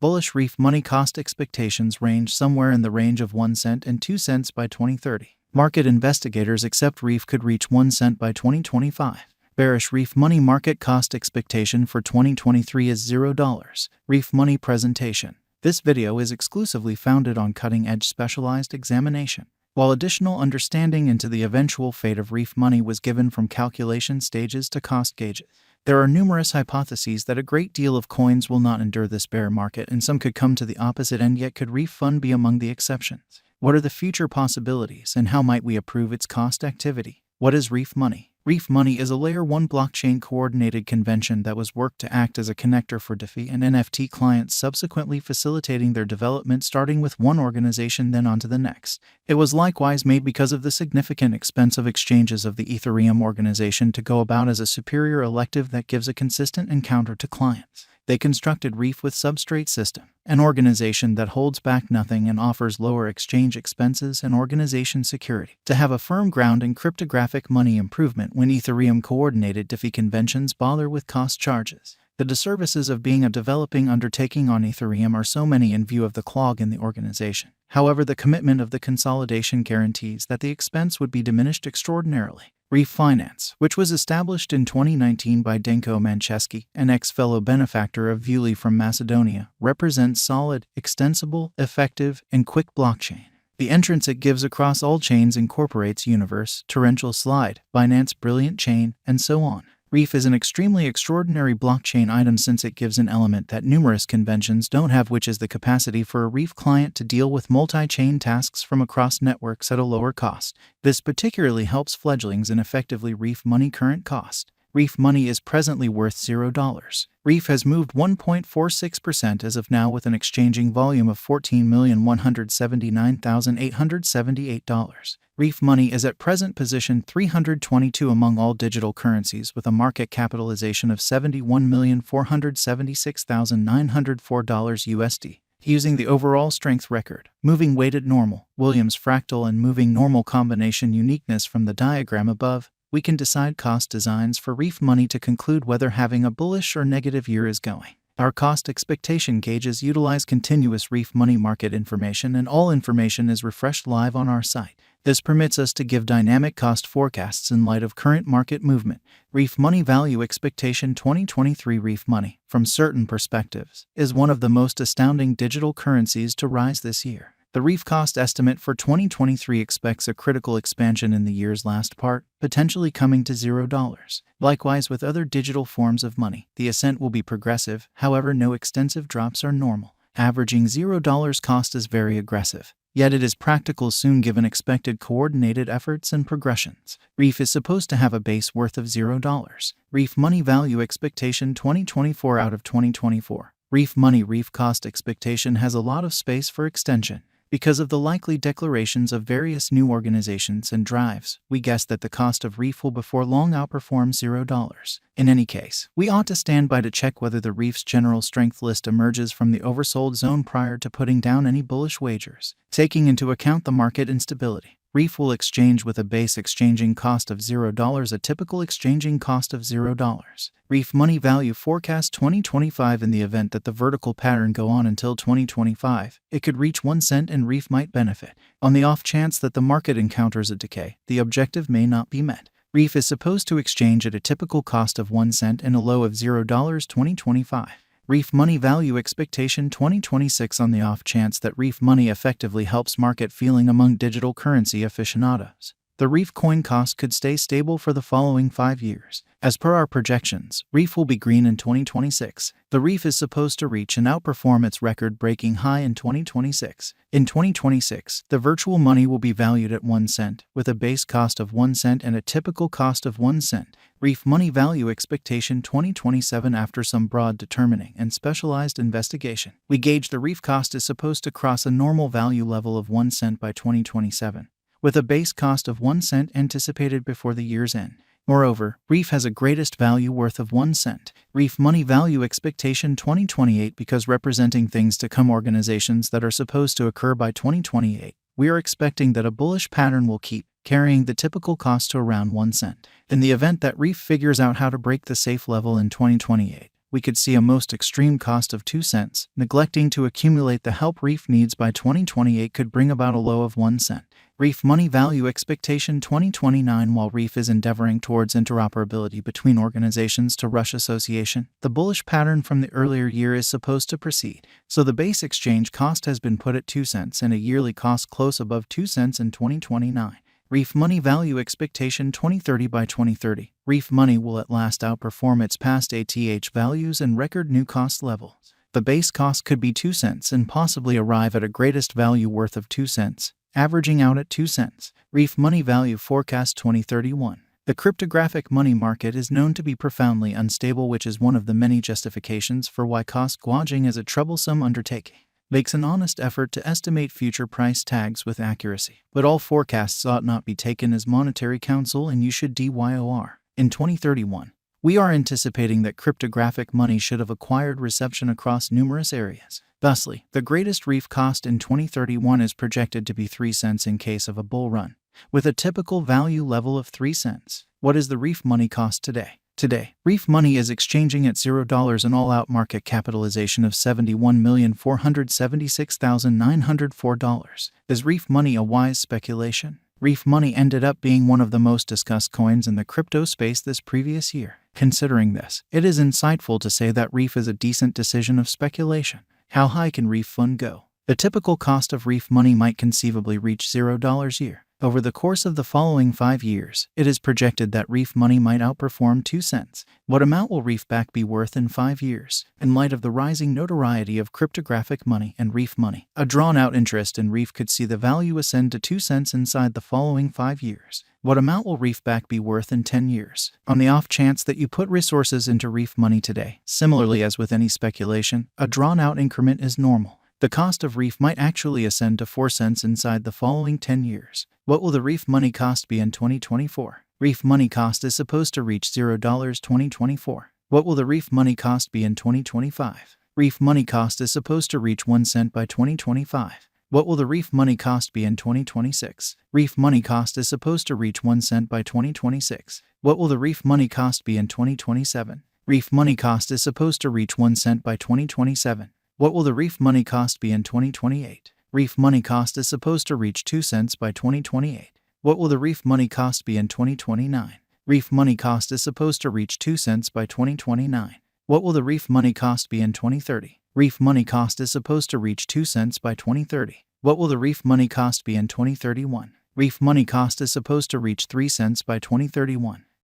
Bullish Reef money cost expectations range somewhere in the range of 1 cent and 2 cents by 2030. Market investigators accept Reef could reach 1 cent by 2025. Bearish Reef money market cost expectation for 2023 is $0. Reef money presentation. This video is exclusively founded on cutting-edge specialized examination, while additional understanding into the eventual fate of Reef money was given from calculation stages to cost gauges. There are numerous hypotheses that a great deal of coins will not endure this bear market, and some could come to the opposite end, yet could Reef fund be among the exceptions? What are the future possibilities, and how might we approve its cost activity? What is Reef money? Reef money is a Layer 1 blockchain coordinated convention that was worked to act as a connector for DeFi and NFT clients, subsequently facilitating their development starting with one organization then onto the next. It was likewise made because of the significant expense of exchanges of the Ethereum organization to go about as a superior elective that gives a consistent encounter to clients. They constructed Reef with Substrate System, an organization that holds back nothing and offers lower exchange expenses and organization security, to have a firm ground in cryptographic money improvement when Ethereum coordinated DeFi conventions bother with cost charges. The disservices of being a developing undertaking on Ethereum are so many in view of the clog in the organization. However, the commitment of the consolidation guarantees that the expense would be diminished extraordinarily. Reef Finance, which was established in 2019 by Denko Manchesky, an ex-fellow benefactor of Vuli from Macedonia, represents solid, extensible, effective, and quick blockchain. The entrance it gives across all chains incorporates Universe, Torrential Slide, Binance Brilliant Chain, and so on. Reef is an extremely extraordinary blockchain item since it gives an element that numerous conventions don't have, which is the capacity for a Reef client to deal with multi-chain tasks from across networks at a lower cost. This particularly helps fledglings in effectively Reef money current cost. Reef money is presently worth $0. Reef has moved 1.46% as of now with an exchanging volume of $14,179,878. Reef money is at present position 322 among all digital currencies with a market capitalization of $71,476,904 USD. Using the overall strength record, moving weighted normal, Williams fractal and moving normal combination uniqueness from the diagram above, we can decide cost designs for Reef money to conclude whether having a bullish or negative year is going. Our cost expectation gauges utilize continuous Reef money market information, and all information is refreshed live on our site. This permits us to give dynamic cost forecasts in light of current market movement. Reef money value expectation 2023. Reef money, from certain perspectives, is one of the most astounding digital currencies to rise this year. The Reef cost estimate for 2023 expects a critical expansion in the year's last part, potentially coming to $0. Likewise with other digital forms of money, the ascent will be progressive, however no extensive drops are normal. Averaging $0 cost is very aggressive, yet it is practical soon given expected coordinated efforts and progressions. Reef is supposed to have a base worth of $0. Reef money value expectation 2024 out of 2024. Reef money Reef cost expectation has a lot of space for extension. Because of the likely declarations of various new organizations and drives, we guess that the cost of Reef will before long outperform $0. In any case, we ought to stand by to check whether the Reef's general strength list emerges from the oversold zone prior to putting down any bullish wagers. Taking into account the market instability, Reef will exchange with a base exchanging cost of $0, a typical exchanging cost of $0. Reef money value forecast 2025. In the event that the vertical pattern go on until 2025, it could reach 1 cent and Reef might benefit. On the off chance that the market encounters a decay, the objective may not be met. Reef is supposed to exchange at a typical cost of 1 cent and a low of $0 2025. Reef money value expectation 2026. On the off chance that Reef money effectively helps market feeling among digital currency aficionados, the Reef coin cost could stay stable for the following 5 years. As per our projections, Reef will be green in 2026. The Reef is supposed to reach and outperform its record-breaking high in 2026. In 2026, the virtual money will be valued at 1 cent, with a base cost of 1 cent and a typical cost of 1 cent. Reef money value expectation 2027. After some broad determining and specialized investigation, we gauge the Reef cost is supposed to cross a normal value level of 1 cent by 2027, with a base cost of 1 cent anticipated before the year's end. Moreover, Reef has a greatest value worth of 1 cent. Reef money value expectation 2028. Because representing things to come organizations that are supposed to occur by 2028, we are expecting that a bullish pattern will keep carrying the typical cost to around 1 cent. In the event that Reef figures out how to break the safe level in 2028, we could see a most extreme cost of 2 cents. Neglecting to accumulate the help Reef needs by 2028 could bring about a low of 1 cent. Reef Money Value Expectation 2029. While Reef is endeavoring towards interoperability between organizations to Rush Association, the bullish pattern from the earlier year is supposed to proceed. So the base exchange cost has been put at 2 cents and a yearly cost close above 2 cents in 2029. Reef Money Value Expectation 2030. By 2030, Reef Money will at last outperform its past ATH values and record new cost levels. The base cost could be 2 cents and possibly arrive at a greatest value worth of 2 cents, averaging out at 2 cents. Reef Money Value Forecast 2031. The cryptographic money market is known to be profoundly unstable, which is one of the many justifications for why cost gouging is a troublesome undertaking. Makes an honest effort to estimate future price tags with accuracy. But all forecasts ought not be taken as monetary counsel, and you should DYOR. In 2031, we are anticipating that cryptographic money should have acquired reception across numerous areas. Thusly, the greatest Reef cost in 2031 is projected to be 3 cents in case of a bull run, with a typical value level of 3 cents. What is the Reef money cost today? Today, Reef Money is exchanging at $0, an all-out market capitalization of $71,476,904. Is Reef Money a wise speculation? Reef Money ended up being one of the most discussed coins in the crypto space this previous year. Considering this, it is insightful to say that Reef is a decent decision of speculation. How high can Reef Fund go? The typical cost of Reef Money might conceivably reach $0 a year. Over the course of the following 5 years, it is projected that Reef Money might outperform 2 cents. What amount will Reef back be worth in 5 years? In light of the rising notoriety of cryptographic money and Reef Money, a drawn-out interest in Reef could see the value ascend to 2 cents inside the following 5 years. What amount will Reef back be worth in 10 years? On the off chance that you put resources into Reef Money today, similarly as with any speculation, a drawn-out increment is normal. The cost of Reef might actually ascend to 4 cents inside the following 10 years. What will the Reef Money cost be in 2024? Reef Money cost is supposed to reach $0 2024. What will the Reef Money cost be in 2025? Reef Money cost is supposed to reach 1 cent by 2025. What will the Reef Money cost be in 2026? Reef Money cost is supposed to reach 1 cent by 2026. What will the Reef Money cost be in 2027? Reef Money cost is supposed to reach 1 cent by 2027. What will the Reef Money cost be in 2028? Reef Money cost is supposed to reach 2 cents by 2028. What will the Reef Money cost be in 2029? Reef Money cost is supposed to reach 2 cents by 2029. What will the Reef Money cost be in 2030? Reef Money cost is supposed to reach 2 cents by 2030. What will the Reef Money cost be in 2031? Reef Money cost is supposed to reach 3 cents by 2031.